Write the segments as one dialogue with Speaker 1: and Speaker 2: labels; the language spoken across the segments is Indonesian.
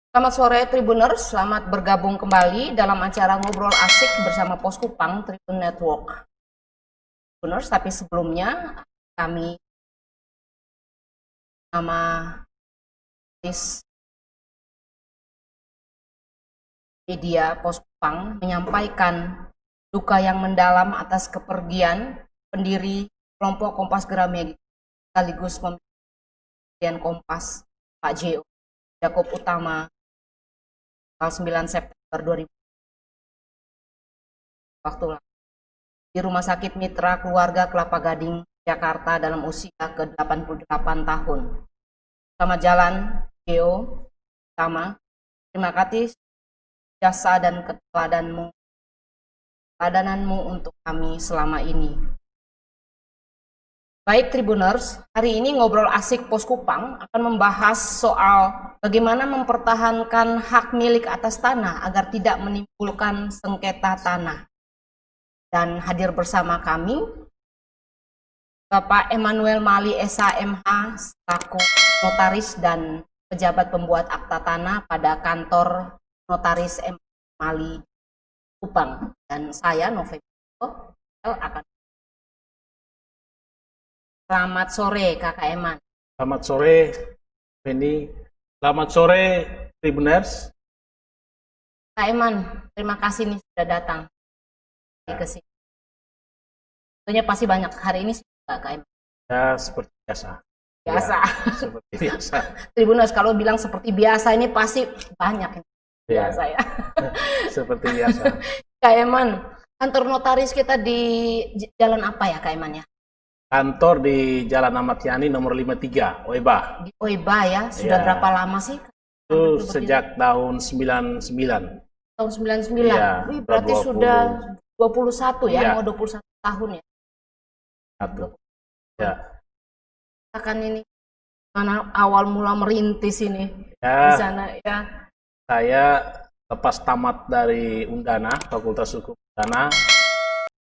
Speaker 1: Selamat sore Tribuners, selamat bergabung kembali dalam acara Ngobrol Asik bersama Poskupang Tribun Network. Tribuners, tapi sebelumnya kami nama media Poskupang menyampaikan duka yang mendalam atas kepergian pendiri kelompok Kompas Gramedia sekaligus pemilihan Kompas Pak J.O. Jakob Utama tanggal 9 September 2000 waktu lalu di Rumah Sakit Mitra Keluarga Kelapa Gading, Jakarta dalam usia ke-88 tahun. Selamat jalan, J.O. Utama. Terima kasih jasa dan keteladananmu untuk kami selama ini. Baik Tribuners, hari ini Ngobrol Asik Poskupang akan membahas soal bagaimana mempertahankan hak milik atas tanah agar tidak menimbulkan sengketa tanah. Dan hadir bersama kami Bapak Emmanuel Mali SH.MH selaku notaris dan pejabat pembuat akta tanah pada kantor Notaris M. Mali Kupang, dan saya November akan. Selamat sore Kakak Eman.
Speaker 2: Selamat sore Penny. Selamat sore Tribuners.
Speaker 1: Kak Eman, terima kasih nih sudah datang ke sini. Tentunya pasti banyak hari ini sih Kak Eman.
Speaker 2: Ya, seperti biasa.
Speaker 1: Biasa.
Speaker 2: Ya, seperti biasa.
Speaker 1: Tribuners kalau bilang seperti biasa ini pasti banyak ini.
Speaker 2: Ya.
Speaker 1: Biasa ya.
Speaker 2: Seperti biasa.
Speaker 1: Kak Eman, kantor notaris kita di jalan apa ya Kak Eman ya?
Speaker 2: Kantor di Jalan Ahmad Yani nomor 53, Oeba.
Speaker 1: Di Oeba ya. Sudah
Speaker 2: Ya.
Speaker 1: berapa lama sih?
Speaker 2: Itu sejak tahun 99.
Speaker 1: Tahun 99.
Speaker 2: Ya,
Speaker 1: Wih, berarti
Speaker 2: 20.
Speaker 1: sudah 21 ya,
Speaker 2: Ya.
Speaker 1: mau 21 tahun ya.
Speaker 2: Satu. Ya.
Speaker 1: Kan ini mana awal mula merintis ini di
Speaker 2: Ya,
Speaker 1: sana ya.
Speaker 2: saya lepas tamat dari Undana, Fakultas Hukum Undana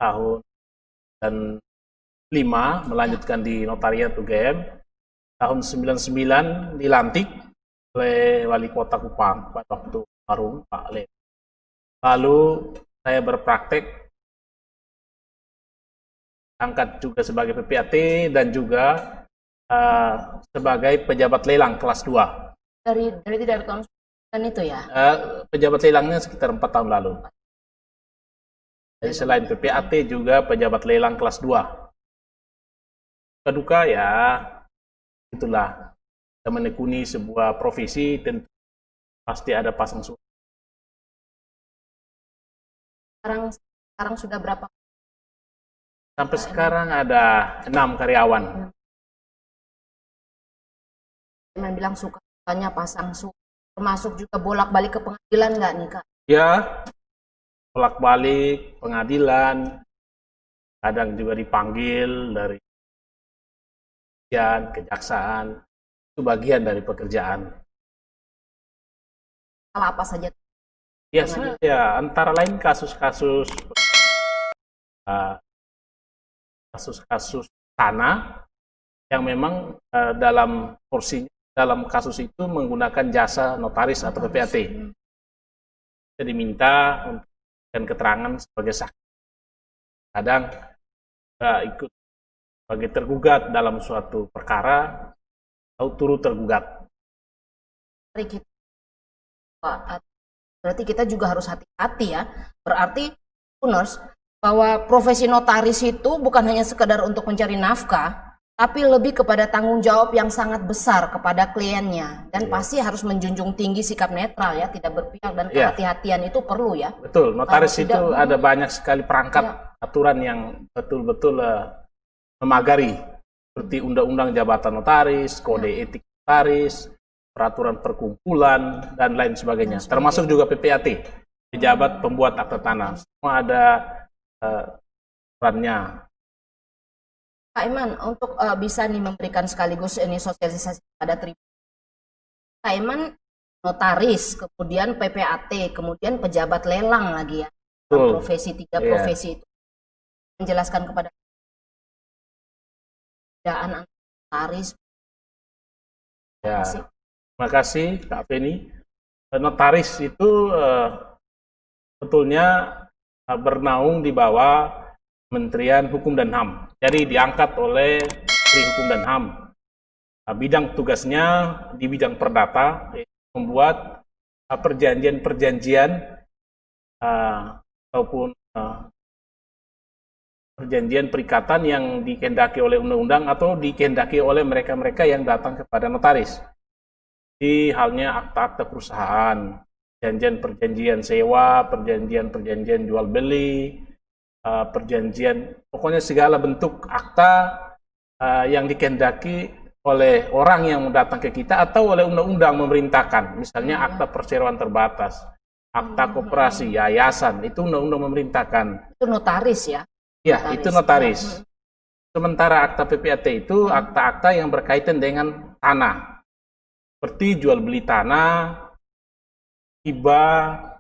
Speaker 2: tahun 5 melanjutkan di Notariat UGM. Tahun 99 dilantik oleh Wali Kota Kupang pada waktu Parung, Pak Lem. Lalu saya berpraktek angkat juga sebagai PPAT dan juga sebagai pejabat lelang kelas 2.
Speaker 1: Dari tahun 99 itu ya.
Speaker 2: Pejabat lelangnya sekitar 4 tahun lalu. Jadi selain PPAT juga pejabat lelang kelas 2. Duka ya itulah, kita menekuni sebuah profesi tentu pasti ada pasang surut.
Speaker 1: Sekarang sudah berapa?
Speaker 2: Sampai sekarang ada 6 karyawan.
Speaker 1: Teman bilang sukanya pasang surut, termasuk juga bolak-balik ke pengadilan nggak nih Kak?
Speaker 2: Ya, bolak-balik pengadilan, kadang juga dipanggil dari kejaksaan, itu bagian dari pekerjaan.
Speaker 1: Salah apa saja?
Speaker 2: Biasa ya, antara lain kasus-kasus tanah yang memang dalam kasus itu menggunakan jasa notaris atau PPAT. Kita diminta untuk memberikan keterangan sebagai saksi. Kadang ikut sebagai tergugat dalam suatu perkara atau turut tergugat.
Speaker 1: Berarti kita juga harus hati-hati ya. Berarti Tribuners, bahwa profesi notaris itu bukan hanya sekedar untuk mencari nafkah, tapi lebih kepada tanggung jawab yang sangat besar kepada kliennya. Dan pasti harus menjunjung tinggi sikap netral ya, tidak berpihak, dan kehati-hatian itu perlu ya.
Speaker 2: Betul, notaris itu ada banyak sekali perangkat aturan yang betul-betul memagari, seperti Undang-Undang Jabatan Notaris, Kode Etik Notaris, Peraturan Perkumpulan, dan lain sebagainya. Termasuk juga PPAT, Pejabat Pembuat Akta Tanah. Semua ada perannya.
Speaker 1: Pak Iman, untuk bisa nih memberikan sekaligus ini sosialisasi pada Tribun. Pak Iman notaris, kemudian PPAT, kemudian pejabat lelang lagi ya. Profesi, 3 profesi itu. Menjelaskan kepada perbedaan notaris.
Speaker 2: Ya, terima kasih Kak Penny. notaris itu sebetulnya bernaung di bawah Kementerian Hukum dan HAM. Jadi diangkat oleh Menteri Hukum dan HAM. Bidang tugasnya di bidang perdata, membuat perjanjian-perjanjian ataupun perjanjian perikatan yang dikehendaki oleh undang-undang atau dikehendaki oleh mereka-mereka yang datang kepada notaris. Di halnya akta-akta perusahaan, perjanjian sewa, perjanjian jual beli, perjanjian, pokoknya segala bentuk akta yang dikehendaki oleh orang yang datang ke kita atau oleh undang-undang memerintahkan. Misalnya akta perseroan terbatas, akta koperasi, yayasan, itu undang-undang memerintahkan.
Speaker 1: Itu notaris ya?
Speaker 2: Ya, itu notaris. Sementara akta PPAT itu akta-akta yang berkaitan dengan tanah. Seperti jual beli tanah, hibah,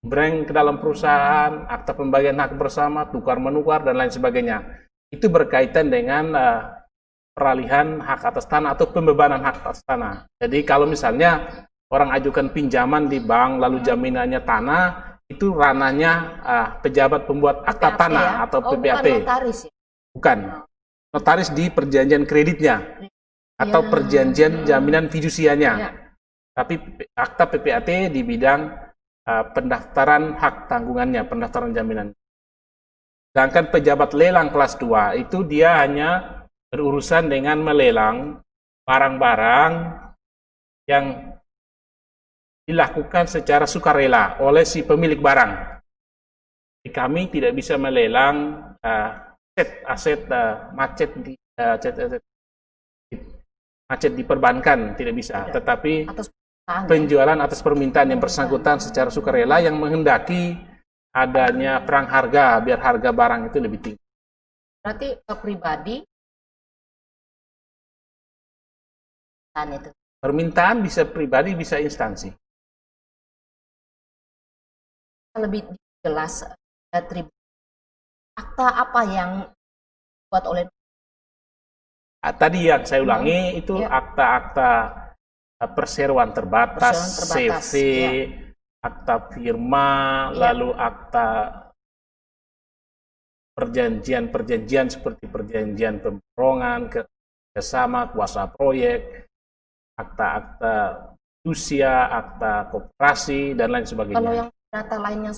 Speaker 2: breng ke dalam perusahaan, akta pembagian hak bersama, tukar menukar, dan lain sebagainya. Itu berkaitan dengan peralihan hak atas tanah atau pembebanan hak atas tanah. Jadi kalau misalnya orang ajukan pinjaman di bank, lalu jaminannya tanah, itu ranahnya pejabat pembuat akta tanah
Speaker 1: ya?
Speaker 2: atau PPAT.
Speaker 1: Bukan notaris ya?
Speaker 2: Bukan. Notaris di perjanjian kreditnya atau perjanjian jaminan fidusianya.
Speaker 1: Ya.
Speaker 2: Tapi akta PPAT di bidang pendaftaran hak tanggungannya, pendaftaran jaminan. Sedangkan pejabat lelang kelas 2 itu dia hanya berurusan dengan melelang barang-barang yang dilakukan secara sukarela oleh si pemilik barang. Kami tidak bisa melelang aset macet di perbankan, tidak bisa. Tetapi penjualan atas permintaan yang bersangkutan secara sukarela yang menghendaki adanya perang harga biar harga barang itu lebih tinggi.
Speaker 1: Berarti pribadi itu.
Speaker 2: Permintaan bisa pribadi, bisa instansi.
Speaker 1: Lebih jelas atribut akta apa yang dibuat oleh
Speaker 2: tadi yang saya ulangi itu akta-akta perseroan terbatas, CV, akta firma, lalu akta perjanjian seperti perjanjian pemborongan, kerjasama, kuasa proyek, akta-akta usia, akta koperasi, dan lain sebagainya.
Speaker 1: Kalau yang data lainnya,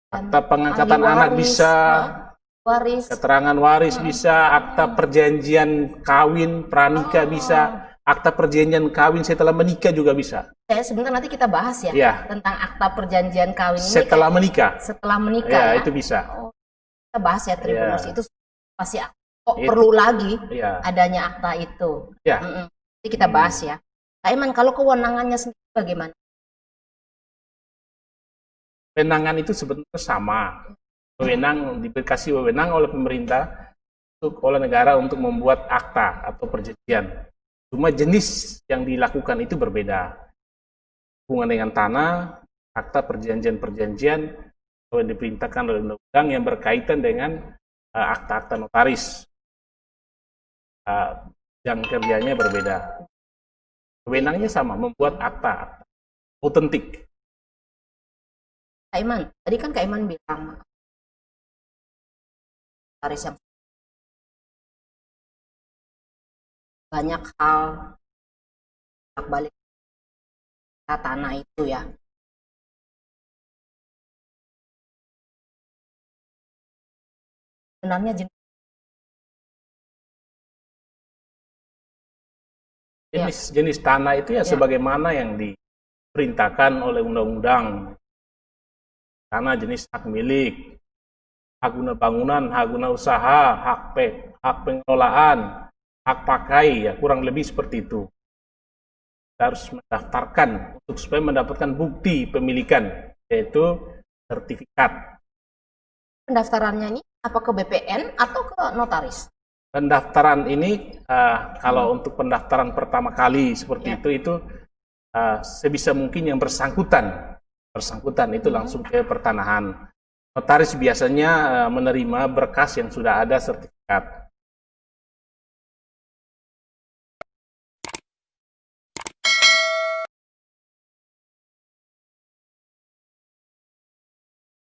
Speaker 2: akta pengangkatan anak bisa,
Speaker 1: waris,
Speaker 2: keterangan waris bisa, akta perjanjian kawin pranikah bisa, akta perjanjian kawin setelah menikah juga bisa.
Speaker 1: Sebentar nanti kita bahas ya, tentang akta perjanjian kawin
Speaker 2: setelah menikah.
Speaker 1: Setelah menikah ya,
Speaker 2: itu bisa.
Speaker 1: Kita bahas ya tribunus itu pasti perlu lagi adanya akta itu. Nanti kita bahas ya. Kak Iman, kalau kewenangannya sendiri bagaimana?
Speaker 2: Kewenangan itu sebetulnya sama. Dikasih wewenang oleh pemerintah oleh negara untuk membuat akta atau perjanjian. Cuma jenis yang dilakukan itu berbeda. Hubungan dengan tanah, akta perjanjian-perjanjian yang diperintahkan oleh undang-undang yang berkaitan dengan akta-akta notaris. Yang kerjanya berbeda. Wewenangnya sama, membuat akta otentik.
Speaker 1: Kak Iman, tadi kan Kak Iman bilang notaris yang banyak hal balik tanah itu ya. Sebenarnya
Speaker 2: jenis tanah itu ya sebagaimana yang diperintahkan oleh undang-undang. Tanah jenis hak milik, hak guna bangunan, hak guna usaha, hak pengelolaan, hak pakai, ya kurang lebih seperti itu. Kita harus mendaftarkan supaya mendapatkan bukti pemilikan, yaitu sertifikat.
Speaker 1: Pendaftarannya ini apa ke BPN atau ke notaris?
Speaker 2: Pendaftaran ini kalau untuk pendaftaran pertama kali seperti itu sebisa mungkin yang bersangkutan itu langsung ke pertanahan. Notaris biasanya menerima berkas yang sudah ada sertifikat.